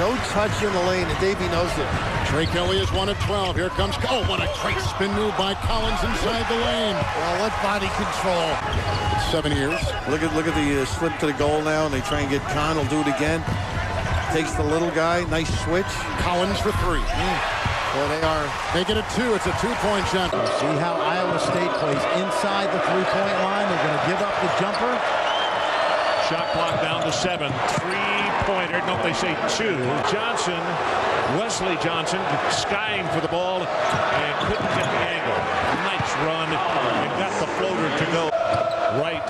No touch in the lane, and Davey knows it. Trey Kelly is 1 of 12. Here comes, oh, what a great spin move by Collins inside the lane. Well, what body control. 7 years. Look at the slip to the goal now, and they try and get Kahn. He'll do it again. Takes the little guy. Nice switch. Collins for 3. Well, they are. They get a 2. It's a 2-point shot. See how Iowa State plays inside the 3-point line. They're going to give up the jumper. Shot clock down to 7. 3-pointer. No, they say 2. Johnson, Wesley Johnson, skying for the ball and couldn't get the angle. Nice run and got the floater to go. Right,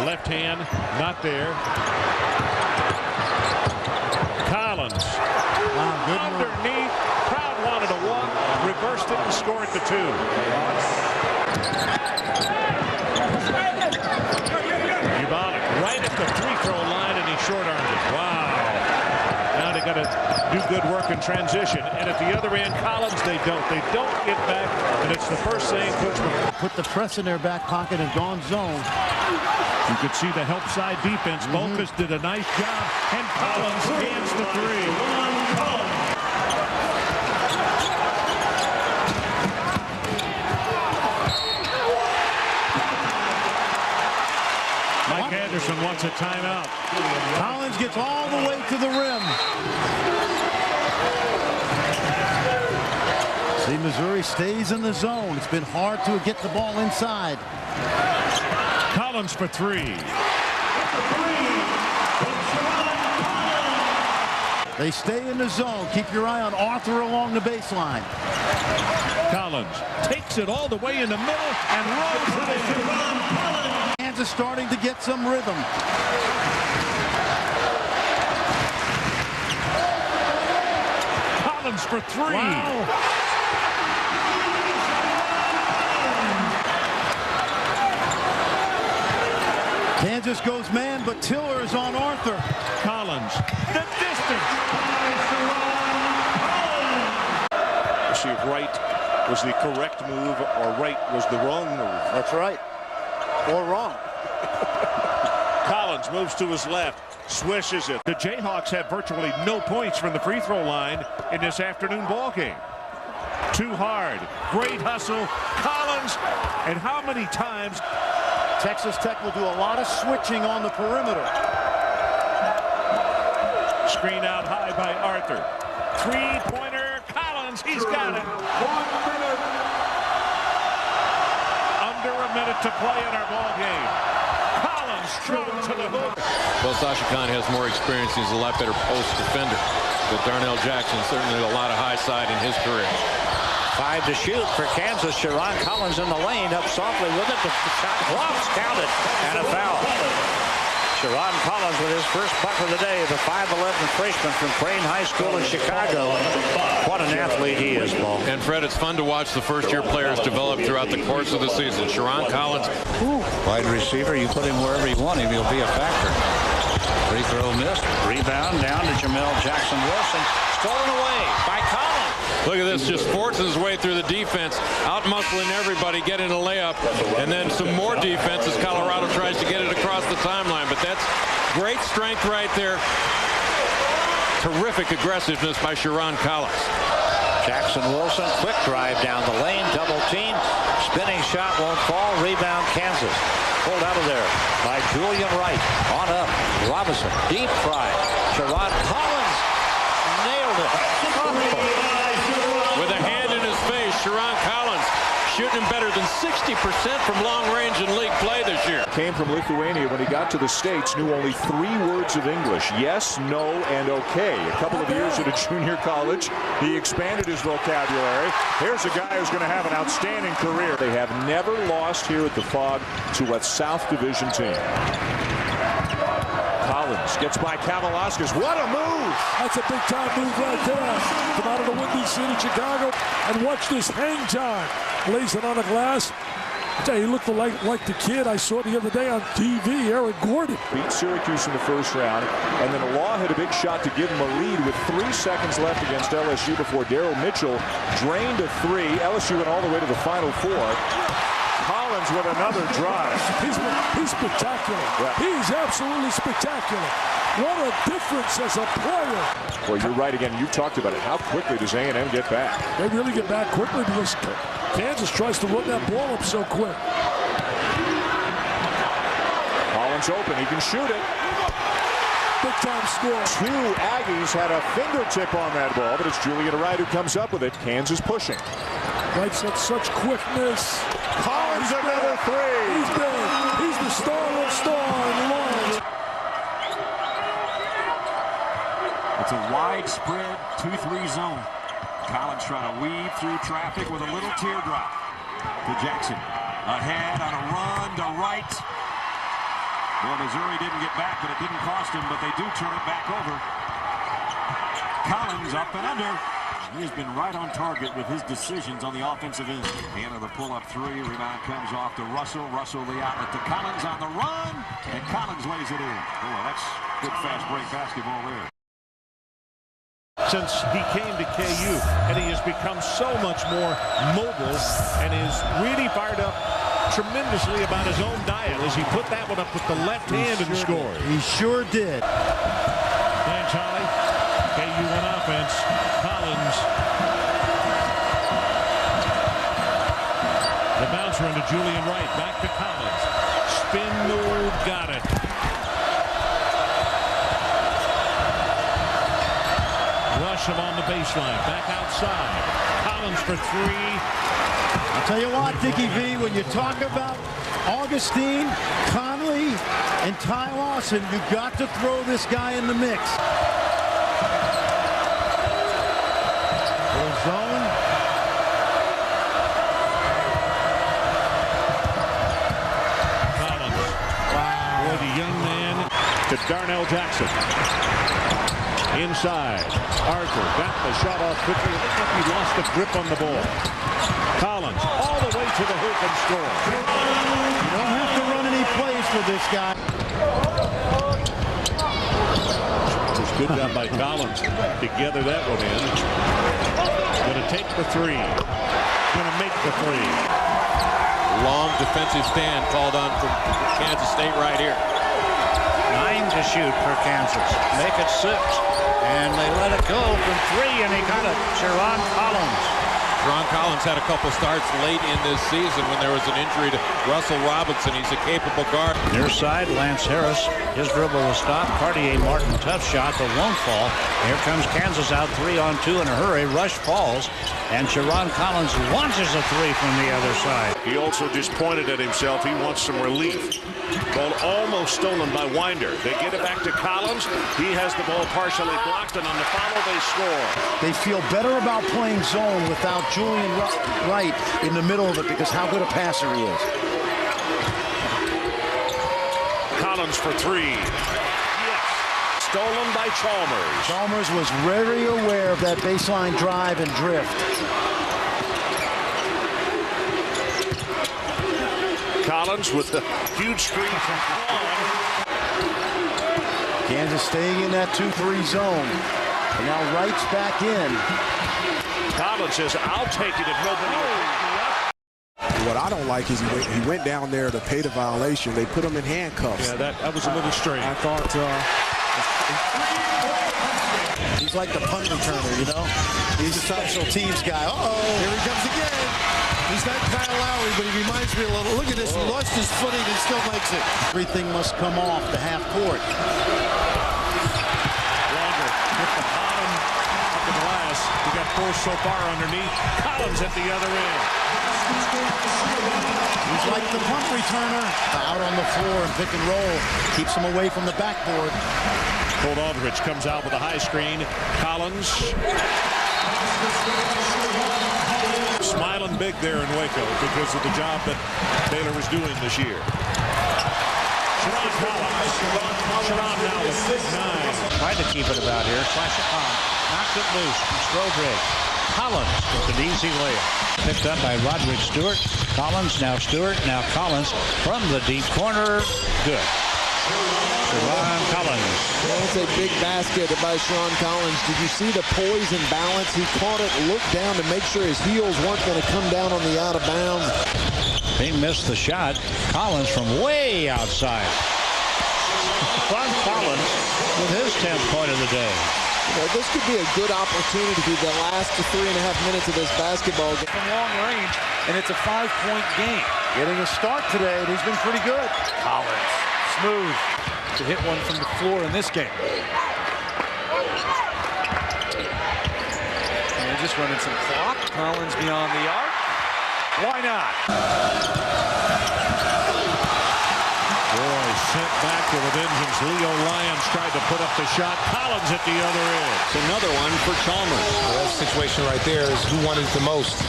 left hand, not there. Collins, underneath. Crowd wanted a 1, reversed it and scored the 2. Right at the free-throw line, and he short-armed it. Wow. Now they got to do good work in transition. And at the other end, Collins, they don't get back. And it's the first thing Coach put the press in their back pocket and gone zone. You could see the help side defense. Volkus did a nice job, and Collins hands the 3. Mike Anderson wants a timeout. Collins gets all the way to the rim. See, Missouri stays in the zone. It's been hard to get the ball inside. Collins for 3. They stay in the zone. Keep your eye on Arthur along the baseline. Collins takes it all the way in the middle and rolls it in. Is starting to get some rhythm. Collins for 3. Wow. Kansas goes man, but Tiller is on Arthur. Collins, the distance. See if right was the correct move or right was the wrong move. That's right. Or wrong. Collins moves to his left, swishes it. The Jayhawks have virtually no points from the free throw line in this afternoon ball game. Too hard. Great hustle. Collins. And how many times? Texas Tech will do a lot of switching on the perimeter. Screen out high by Arthur. 3-pointer. Collins. He's got it. 1 minute. Under a minute to play in our ball game. Collins strong to the hook. Well, Sasha Khan has more experience. He's a lot better post defender. But Darnell Jackson certainly a lot of high side in his career. 5 to shoot for Kansas. Sherron Collins in the lane, up softly with it. The shot blocks, counted, and a foul. Sherron Collins with his first buck of the day, the 5'11 freshman from Crane High School in Chicago. What an athlete he is, Paul. And Fred, it's fun to watch the first-year players develop throughout the course of the season. Sherron Collins. Wide receiver, you put him wherever you want him, he'll be a factor. Free throw missed. Rebound down to Jamel Jackson Wilson. Stolen away by Collins. Look at this, just forces his way through the defense, out-muscling everybody, getting a layup, and then some more defense as Colorado tries to get it across the timeline. But that's great strength right there. Terrific aggressiveness by Sherron Collins. Jackson Wilson, quick drive down the lane, double team. Spinning shot won't fall. Rebound Kansas. Pulled out of there by Julian Wright. On up. Robinson. Deep try. Sherron Collins nailed it. With a hand in his face, Sherron Collins shooting better than 60% from long range in league play this year. Came from Lithuania. When he got to the States, knew only 3 words of English: yes, no, and okay. A couple of years at a junior college, he expanded his vocabulary. Here's a guy who's going to have an outstanding career. They have never lost here at the Phog to a South Division team. Collins gets by Kavalauskas. What a move! That's a big-time move right there. Come out of the Windy City, Chicago, and watch this hang time. Lays it on the glass. I tell you, he looked like the kid I saw the other day on TV, Eric Gordon. Beat Syracuse in the first round, and then Law hit a big shot to give him a lead with 3 seconds left against LSU before Daryl Mitchell drained a 3. LSU went all the way to the Final Four. Collins Collins with another drive. He's spectacular. Yeah. He's absolutely spectacular. What a difference as a player. Well, you're right again. You've talked about it. How quickly does A&M get back? They really get back quickly because Kansas tries to run that ball up so quick. Collins open. He can shoot it. Big time score. Two Aggies had a fingertip on that ball, but it's Julian Wright who comes up with it. Kansas pushing. Wright's got such quickness. Collins another three. He's big. He's the star of stars. It's a widespread 2-3 zone. Collins trying to weave through traffic with a little teardrop to Jackson. Ahead on a run to Wright. Well, Missouri didn't get back, but it didn't cost him, but they do turn it back over. Collins up and under. He has been right on target with his decisions on the offensive end. Hannah the pull-up three. Rebound comes off to Russell. Russell the outlet to Collins on the run. And Collins lays it in. Oh, that's good fast break basketball there. Since he came to KU, and he has become so much more mobile and is really fired up tremendously about his own diet as he put that one up with the left hand and scored. He sure did. Thanks, Holly. KU on offense. Collins. The bouncer into Julian Wright. Back to Collins. Spin move. Got it. Rush him on the baseline. Back outside. Collins for three. I'll tell you what, Dickie V, when you talk about Augustine, Conley, and Ty Lawson, you've got to throw this guy in the mix. Full zone. Collins. Wow. Boy, the young man to Darnell Jackson. Inside. Arthur got the shot off quickly. It looked like he lost the grip on the ball. Collins all the way to the hoop and score. You don't have to run any plays for this guy. It was good job by Collins to gather that one in. Going to take the three. Going to make the three. Long defensive stand called on from Kansas State right here. 9 to shoot for Kansas. Make it 6. And they let it go from 3, and he got it. Sherron Collins. Sherron Collins had a couple starts late in this season when there was an injury to Russell Robinson. He's a capable guard. Near side, Lance Harris. His dribble was stopped. Cartier Martin, tough shot, but won't fall. Here comes Kansas out 3-on-2 in a hurry. Rush falls. And Sherron Collins launches a 3 from the other side. He also just pointed at himself. He wants some relief. Ball almost stolen by Winder. They get it back to Collins. He has the ball partially blocked, and on the follow, they score. They feel better about playing zone without Julian Wright in the middle of it because how good a passer he is. Collins for 3. Yes. Stolen by Chalmers. Chalmers was very aware of that baseline drive and drift. Collins with the huge screen from Kansas staying in that 2-3 zone. And now Wright's back in. Collins says, I'll take it if nobody will pick me up. What I don't like is he went down there to pay the violation. They put him in handcuffs. Yeah, that was a little strange. I thought He's like the punt returner, you know? He's a special teams guy. Uh-oh. Here he comes again. He's not Kyle Lowry, but he reminds me a little. Look at this. He lost his footing and still makes it. Everything must come off the half court. Longer hit the bottom of the glass. We got forced so far underneath. Collins at the other end. He's like the punt returner. Out on the floor and pick and roll. Keeps him away from the backboard. Colt Aldridge comes out with a high screen. Collins. Smiling big there in Waco because of the job that Baylor was doing this year. Sherron Collins. Sherron now with 9. Tried to keep it about here. Flash it on. Knocked it loose from Strobridge. Collins with an easy layup. Picked up by Roderick Stewart. Collins, now Stewart, now Collins from the deep corner. Good. Sherron Collins. That's a big basket by Sherron Collins. Did you see the poise and balance? He caught it, looked down to make sure his heels weren't going to come down on the out of bounds. He missed the shot. Collins from way outside. Ron Collins with his 10th point of the day. This could be a good opportunity to the last 3.5 minutes of this basketball game. From long range, and it's a 5-point game. Getting a start today, and he's been pretty good. Collins, smooth to hit one from the floor in this game. And they're just running some clock. Collins beyond the arc. Why not? Boy, sent back with a vengeance. Leo Lyons tried to put up the shot. Collins at the other end. It's another one for Chalmers. Well, that situation right there is who wanted it the most.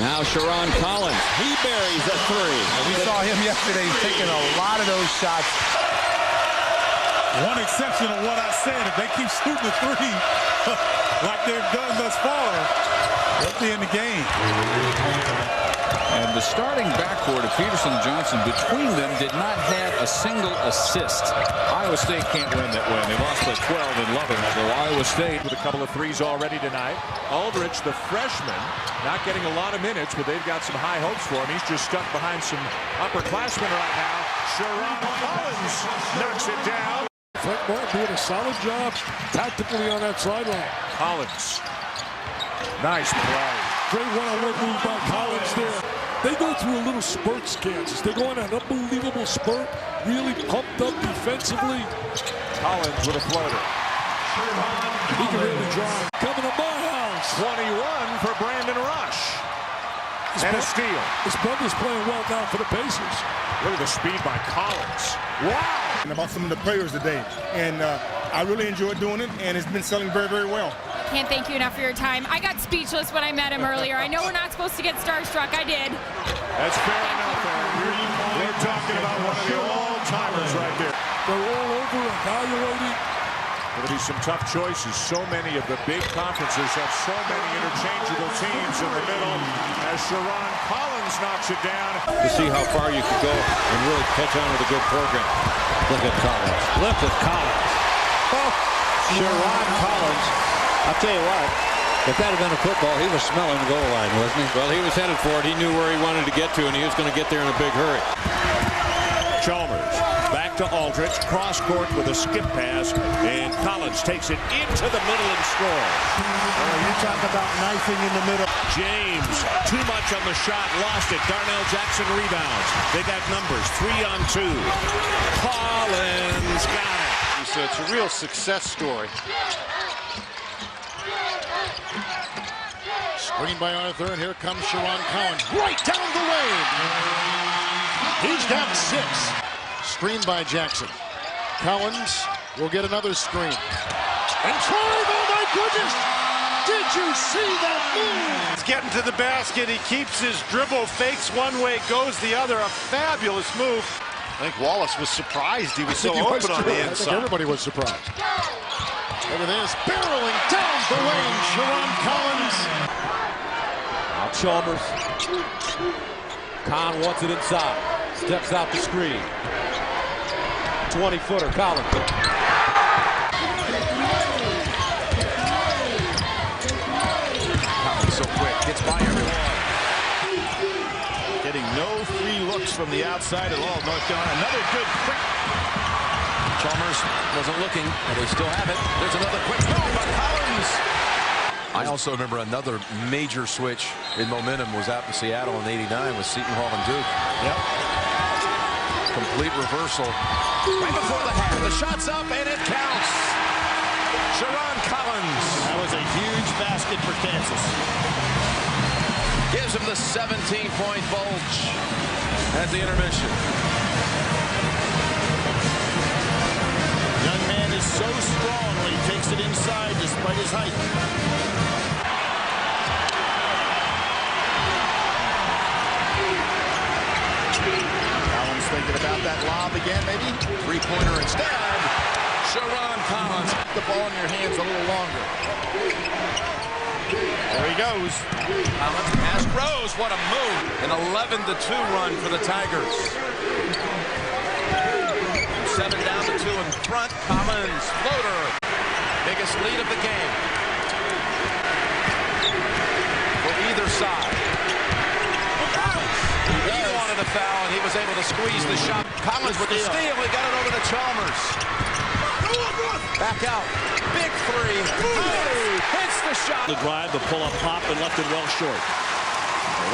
Now Sherron Collins. He buries a three. We saw him yesterday taking a lot of those shots. One exception of what I said, if they keep shooting the three like they've done thus far, they'll be in the game. And the starting backcourt of Peterson and Johnson, between them, did not have a single assist. Iowa State can't win that way. They lost by 12 in Lubbock. So Iowa State with a couple of threes already tonight. Aldridge, the freshman, not getting a lot of minutes, but they've got some high hopes for him. He's just stuck behind some upperclassmen right now. Sherron Collins knocks it down. Frank Martin doing a solid job tactically on that sideline. Collins. Nice play. Great one-on-one move by Collins there. They go through a little spurt, Kansas. They go on an unbelievable spurt, really pumped up defensively. Collins with a floater. He can really drive. Coming to my house. 21 for Brandon Rush. And a steal. His brother's playing well now for the Pacers. Look at the speed by Collins. Wow. And about some of the players today. And I really enjoyed doing it, and it's been selling very, very well. Can't thank you enough for your time. I got speechless when I met him earlier. I know we're not supposed to get starstruck. I did. That's fair enough, Aaron. We're talking about one of the all-timers right there. They're all over evaluating. Going to be some tough choices. So many of the big conferences have so many interchangeable teams in the middle as Sherron Collins knocks it down. To see how far you can go and really catch on with a good program. Look at Collins. Look at Collins. Oh, Sherron Collins. I'll tell you what, if that had been a football, he was smelling the goal line, wasn't he? Well, he was headed for it. He knew where he wanted to get to, and he was going to get there in a big hurry. Chalmers back to Aldridge. Cross court with a skip pass, and Collins takes it into the middle and scores. Oh, you talk about knifing in the middle. James, too much on the shot, lost it. Darnell Jackson rebounds. They got numbers, 3-on-2. Collins got it. So it's a real success story. Screen by Arthur, and here comes Sherron Collins. Right down the lane. He's got 6. Screen by Jackson. Collins will get another screen. And drive, oh my goodness! Did you see that move? He's getting to the basket. He keeps his dribble, fakes one way, goes the other. A fabulous move. I think Wallace was surprised he was so open on the inside. I think everybody was surprised. Look at this, barreling down the lane, Sherron Collins. Now Chalmers. Kahn wants it inside. Steps out the screen. 20-footer, Collins. Collins so quick, gets by everyone. Getting no free looks from the outside at all. North Carolina, another good quick. Chalmers wasn't looking, but they still have it. There's another quick move by Collins. I also remember another major switch in momentum was out in Seattle in '89 with Seton Hall and Duke. Yep. Complete reversal. Right before the half, the shot's up and it counts. Sherron Collins. That was a huge basket for Kansas. Gives him the 17-point bulge at the intermission. Young man is so strong when he takes it inside despite his height. Collins thinking about that lob again, maybe? Three-pointer instead. Sherron Collins. The ball in your hands a little longer. There he goes. Collins past Rose. What a move. An 11-2 run for the Tigers. 7 down to 2 in front. Collins, floater. Biggest lead of the game. For either side. Collins. of the foul, and he was able to squeeze the shot. Collins with the steal. He got it over to Chalmers. Back out. Big three. Hits the shot. The drive, the pull-up pop, and left it well short.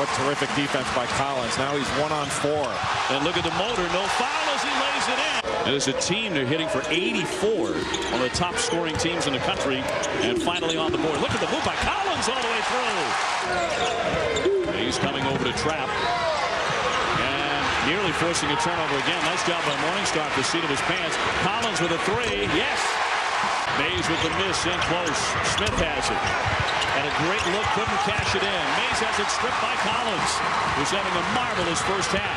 What terrific defense by Collins. Now he's 1-on-4. And look at the motor. No foul as he lays it in. And as a team, they're hitting for 84 on the top scoring teams in the country. And finally on the board. Look at the move by Collins all the way through. He's coming over to trap. And nearly forcing a turnover again. Nice job by Morningstar at the seat of his pants. Collins with a three. Yes. Mays with the miss in close. Smith has it. And a great look, couldn't cash it in. Mays has it stripped by Collins, who's having a marvelous first half.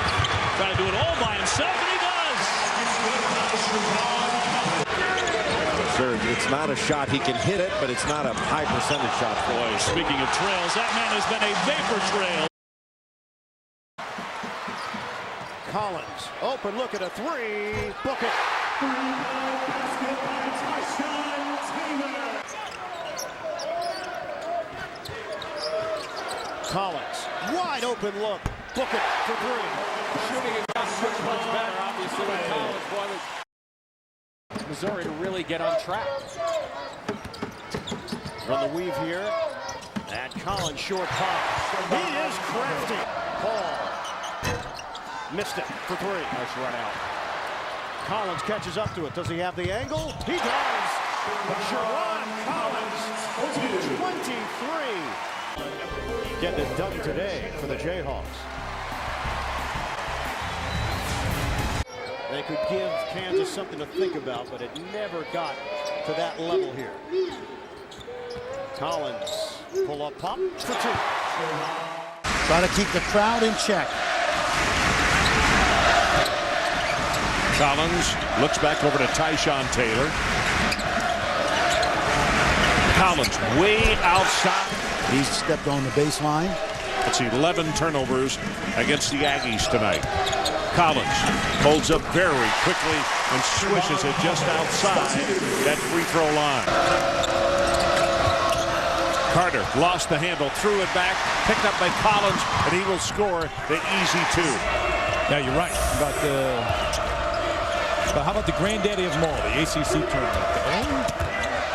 Trying to do it all by himself, and he does! Sure, it's not a shot. He can hit it, but it's not a high percentage shot. Boy, speaking of trails, that man has been a vapor trail. Collins, open look at a three. Book it. Collins, wide open look. Book it for three. Shooting it got much better, obviously, when Collins wanted Missouri to really get on track. From the weave here. And Collins short pop. He is crafty. Paul missed it for three. Nice run out. Collins catches up to it. Does he have the angle? He does. Sherron Collins, 23. Getting it done today for the Jayhawks. They could give Kansas something to think about, but it never got to that level here. Collins, pull up pop for two. Try to keep the crowd in check. Collins looks back over to Tyshawn Taylor. Collins way outside. He's stepped on the baseline. It's 11 turnovers against the Aggies tonight. Collins holds up very quickly and swishes it just outside that free throw line. Carter lost the handle, threw it back, picked up by Collins, and he will score the easy two. Yeah, you're right. But how about the granddaddy of them all, the ACC tournament?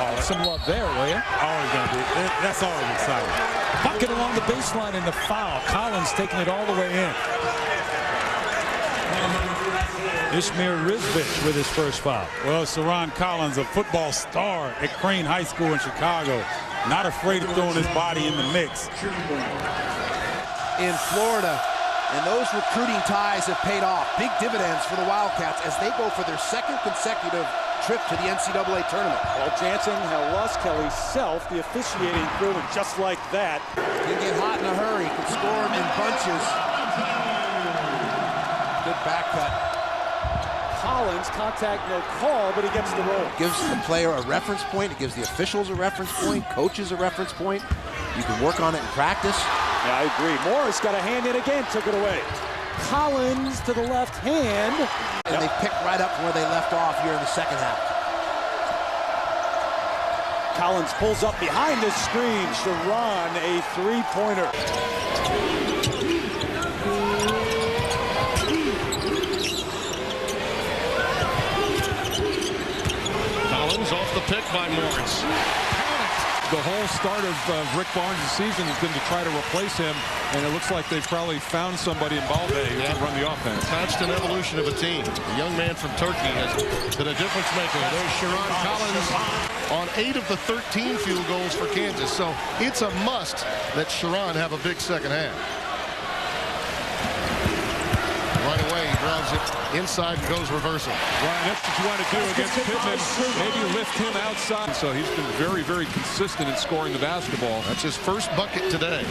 Oh, some love there, will you? Always going to be. That's always exciting. Bucket along the baseline in the foul. Collins taking it all the way in. Ishmael Rizvich with his first foul. Well, Sherron Collins, a football star at Crane High School in Chicago. Not afraid of throwing his body in the mix. In Florida, and those recruiting ties have paid off. Big dividends for the Wildcats as they go for their second consecutive trip to the NCAA tournament. Well, Jansen, Helluss, Kelly Self, the officiating crew, and just like that. Can get hot in a hurry, can score them in bunches. Good back cut. Collins, contact no call, but he gets the roll. Gives the player a reference point. It gives the officials a reference point, coaches a reference point. You can work on it in practice. Yeah, I agree. Morris got a hand in again, took it away. Collins to the left hand. And they picked right up from where they left off here in the second half. Collins pulls up behind the screen. Sherron, a three-pointer. Collins off the pick by Morris. The whole start of Rick Barnes' season has been to try to replace him, and it looks like they've probably found somebody in Balde who can run the offense. Constant evolution of a team. The young man from Turkey has been a difference maker. There's Sherron Collins on 8 of the 13 field goals for Kansas. So it's a must that Sherron have a big second half. Right away, he drives it inside and goes reversal. Ryan, that's what you want to do against Pittman. Maybe lift him outside. So he's been very, very consistent in scoring the basketball. That's his first bucket today.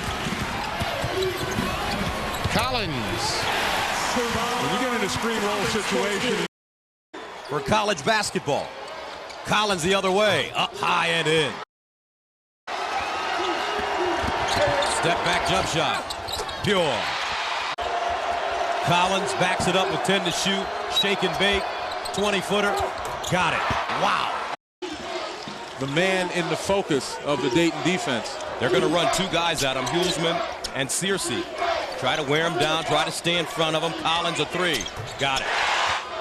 Collins. When you get in a screen roll situation. For college basketball. Collins the other way. Up high and in. Step back jump shot. Pure. Collins backs it up with 10 to shoot. Shake and bake. 20-footer. Got it. Wow. The man in the focus of the Dayton defense. They're going to run two guys at him, Hulsman and Searcy. Try to wear him down, try to stay in front of him. Collins a three. Got it.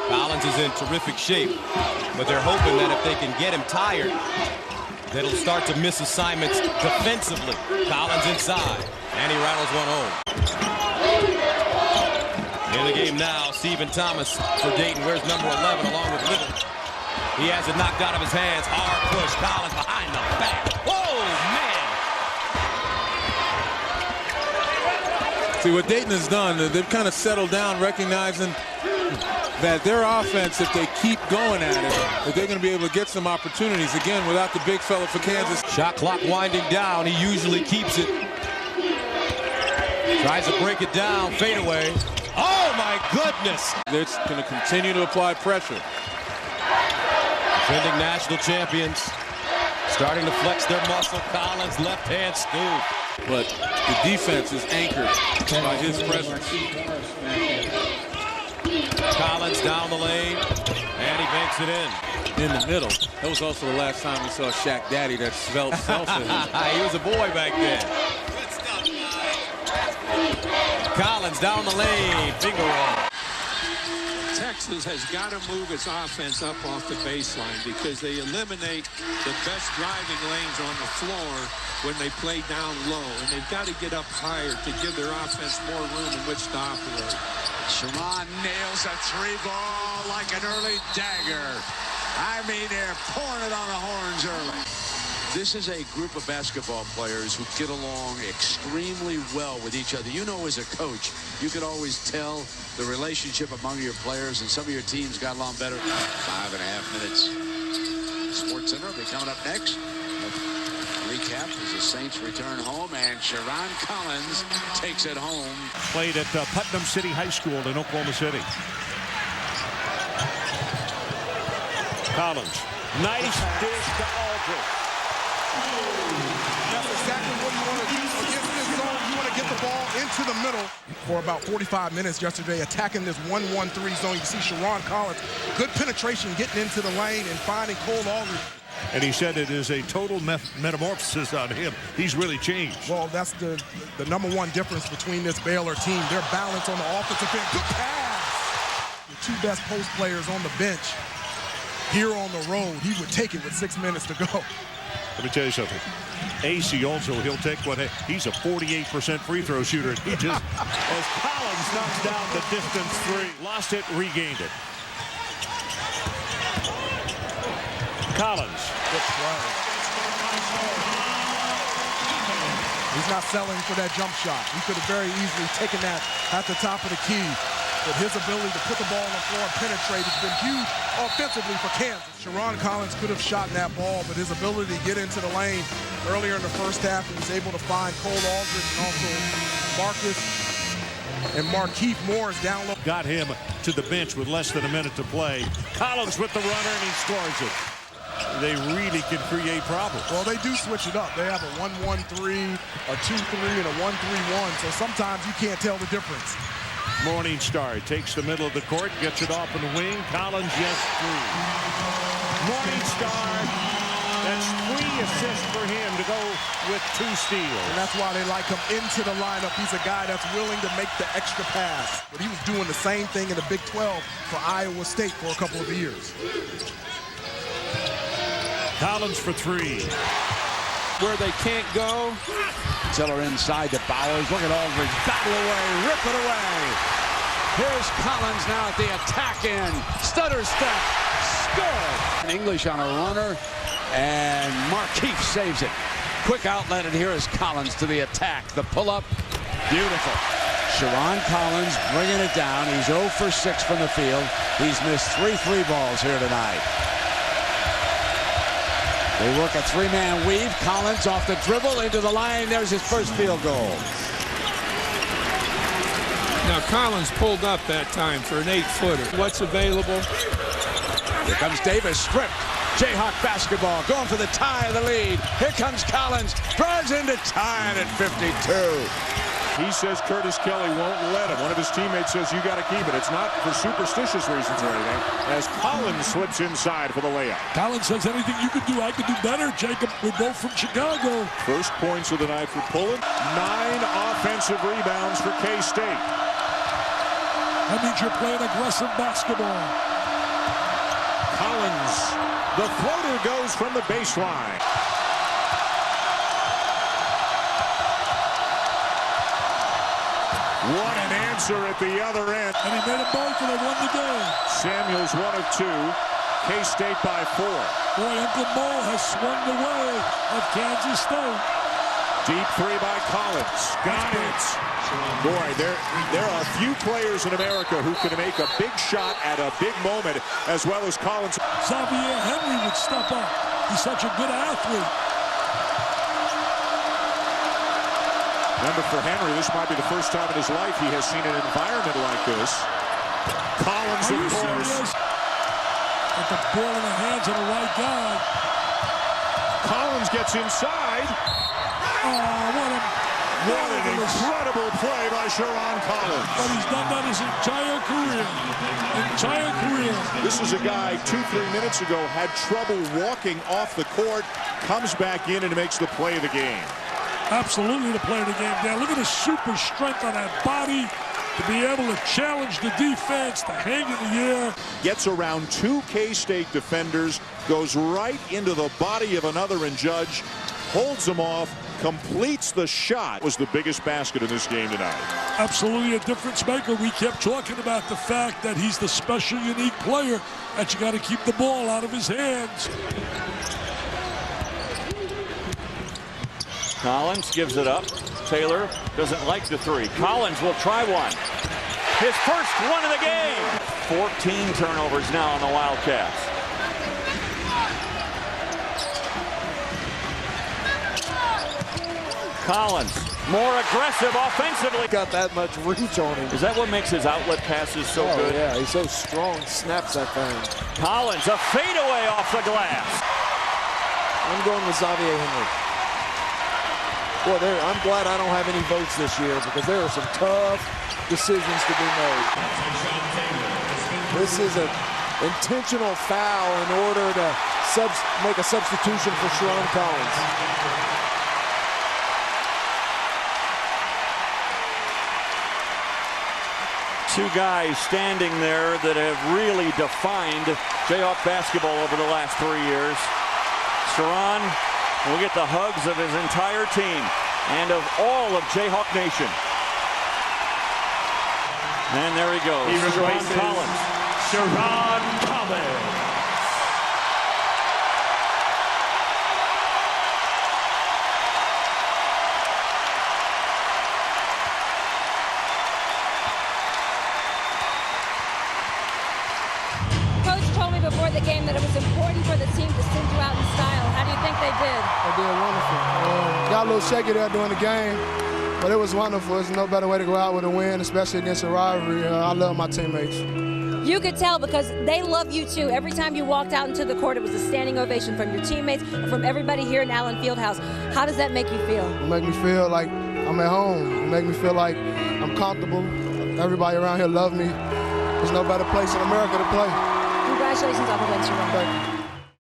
Collins is in terrific shape, but they're hoping that if they can get him tired, that he'll start to miss assignments defensively. Collins inside, and he rattles one home. In the game now, Stephen Thomas for Dayton. Where's number 11 along with Little? He has it knocked out of his hands. Hard push. Collins behind the back. Whoa, man! See, what Dayton has done, they've kind of settled down, recognizing that their offense, if they keep going at it, that they're going to be able to get some opportunities. Again, without the big fella for Kansas. Shot clock winding down. He usually keeps it. Tries to break it down. Fade away. Oh, my goodness. They're going to continue to apply pressure. Defending national champions. Starting to flex their muscle. Collins, left hand scoop. But the defense is anchored by his presence. Collins down the lane, and he banks it in the middle. That was also the last time we saw Shaq Daddy, that svelte self. He was a boy back then. Collins down the lane, finger roll. Texas has got to move its offense up off the baseline because they eliminate the best driving lanes on the floor when they play down low, and they've got to get up higher to give their offense more room in which to operate. Sherron nails a three ball like an early dagger. I mean, they're pouring it on the horns early. This is a group of basketball players who get along extremely well with each other. You know, as a coach, you could always tell the relationship among your players, and some of your teams got along better. 5.5 minutes. Sports Center will be coming up next. Recap as the Saints return home, and Sherron Collins takes it home. Played at Putnam City High School in Oklahoma City. Collins. Nice dish to Aldridge. That's exactly what you want to do against this zone. You want to get the ball into the middle. For about 45 minutes yesterday, attacking this 1-1-3 zone. You see Sherron Collins, good penetration, getting into the lane and finding Cole Aldridge. And he said it is a total metamorphosis on him. He's really changed. Well, that's the number one difference between this Baylor team. Their balance on the offensive end. Good pass. The two best post players on the bench. Here on the road, he would take it with 6 minutes to go. Let me tell you something. AC also, he'll take what he's a 48% free throw shooter. He just, as Collins knocks down the distance three, lost it, regained it. Collins. Good play. He's not selling for that jump shot. He could have very easily taken that at the top of the key. But his ability to put the ball on the floor and penetrate has been huge offensively for Kansas. Sherron Collins could have shot that ball, but his ability to get into the lane earlier in the first half, he was able to find Cole Aldridge and also Marcus and Markieff Morris down low. Got him to the bench with less than a minute to play. Collins with the runner, and he scores it. They really can create problems. Well, they do switch it up. They have a 1-1-3, a 2-3, and a 1-3-1, so sometimes you can't tell the difference. Morningstar takes the middle of the court, gets it off in the wing. Collins, yes, three. Morningstar, that's 3 assists for him to go with 2 steals. And that's why they like him into the lineup. He's a guy that's willing to make the extra pass. But he was doing the same thing in the Big 12 for Iowa State for a couple of years. Collins for 3. Where they can't go. Tiller inside to Bowers. Look at Aldridge. Battle away. Rip it away. Here's Collins now at the attack end. Stutter step. Score. English on a runner. And Markieff saves it. Quick outlet, and here is Collins to the attack. The pull-up. Beautiful. Sherron Collins bringing it down. He's 0 for 6 from the field. He's missed 3 free balls here tonight. They work a 3-man weave. Collins off the dribble into the line. There's his first field goal. Now Collins pulled up that time for an 8-footer. What's available? Here comes Davis, stripped. Jayhawk basketball going for the tie of the lead. Here comes Collins. Drives into tie at 52. He says Curtis Kelly won't let him. One of his teammates says you got to keep it. It's not for superstitious reasons or anything, as Collins slips inside for the layup. Collins says anything you can do, I can do better, Jacob. We're both from Chicago. First points of the night for Pullen. 9 offensive rebounds for K-State. That means you're playing aggressive basketball. Collins, the floater goes from the baseline. What an answer at the other end. And he made a both and they won the game. Samuels 1 of 2. K-State by 4. Boy, Uncle Mo has swung the way of Kansas State. Deep 3 by Collins. Got it. Boy, there are few players in America who can make a big shot at a big moment as well as Collins. Xavier Henry would step up. He's such a good athlete. Remember, for Henry, this might be the first time in his life he has seen an environment like this. Collins, of course. With the ball in the hands of the right guy. Collins gets inside. Oh, what an incredible play by Sherron Collins. But he's done that his entire career. This is a guy 2-3 minutes ago had trouble walking off the court, comes back in and makes the play of the game. Absolutely the play of the game, Dan. Look at the super strength on that body to be able to challenge the defense, to hang in the air. Gets around 2 K-State defenders, goes right into the body of another and Judge, holds them off, completes the shot. Was the biggest basket in this game tonight. Absolutely a difference maker. We kept talking about the fact that he's the special, unique player that you got to keep the ball out of his hands. Collins gives it up. Taylor doesn't like the 3. Collins will try one. His first one of the game. 14 turnovers now on the Wildcats. Collins, more aggressive offensively. Got that much reach on him. Is that what makes his outlet passes so good? Yeah, he's so strong, snaps that thing. Collins, a fadeaway off the glass. I'm going with Xavier Henry. Boy, I'm glad I don't have any votes this year because there are some tough decisions to be made. This is an intentional foul in order to make a substitution for Sherron Collins. Two guys standing there that have really defined Jayhawk basketball over the last 3 years. Sherron will get the hugs of his entire team and of all of Jayhawk Nation. And there he goes. He replaces Sherron Collins. Coach told me before the game that it was important for the team to send you out in style. How do you think they did? They did wonderful. Got a little shaky there during the game, but it was wonderful. There's no better way to go out with a win, especially against a rivalry. I love my teammates. You could tell because they love you too. Every time you walked out into the court, it was a standing ovation from your teammates and from everybody here in Allen Fieldhouse. How does that make you feel? It makes me feel like I'm at home. It makes me feel like I'm comfortable. Everybody around here loves me. There's no better place in America to play. Congratulations on the win, Sherron. Thank you.